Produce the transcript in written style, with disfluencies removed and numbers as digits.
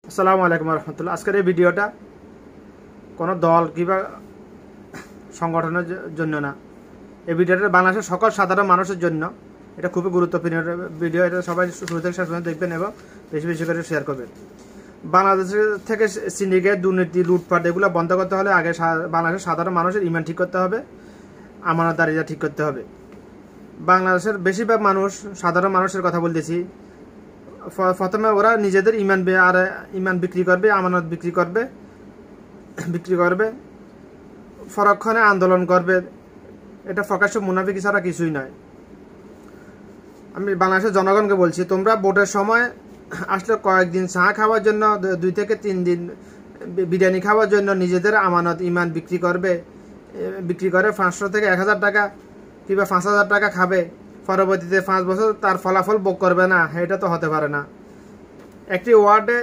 আসসালামু আলাইকুম রহমতুল্লাহ। আজকের এই ভিডিওটা কোনো দল কিংবা সংগঠনের জন্য না, এই ভিডিওটা বাংলাদেশের সকল সাধারণ মানুষের জন্য। এটা খুবই গুরুত্বপূর্ণ ভিডিও। এটা সবাই শুরু থেকে শেষ পর্যন্ত দেখবেন এবং বেশি বেশি করে শেয়ার করবেন। বাংলাদেশের থেকে সিন্ডিকেট, দুর্নীতি, লুটপাট এগুলো বন্ধ করতে হলে আগে বাংলাদেশের সাধারণ মানুষের ইমান ঠিক করতে হবে, আমানতদারিটা ঠিক করতে হবে। বাংলাদেশের বেশিরভাগ মানুষ, সাধারণ মানুষের কথা বলতেছি, প্রথমে ওরা নিজেদের ইমান বিক্রি করবে, আমানত বিক্রি করবে, পরক্ষণে আন্দোলন করবে। এটা প্রকাশ্য মুনাফিকি ছাড়া কিছুই নয়। আমি বাংলাদেশের জনগণকে বলছি, তোমরা ভোটের সময় আসলে কয়েকদিন চা খাওয়ার জন্য, 2 থেকে 3 দিন বিরিয়ানি খাওয়ার জন্য নিজেদের আমানত ইমান বিক্রি করে 500 থেকে 1000 টাকা কিংবা 5000 টাকা খাবে, পরবর্তীতে 5 বছর তার ফলাফল ভোগ করবে না। এটা তো হতে পারে না। একটি ওয়ার্ডে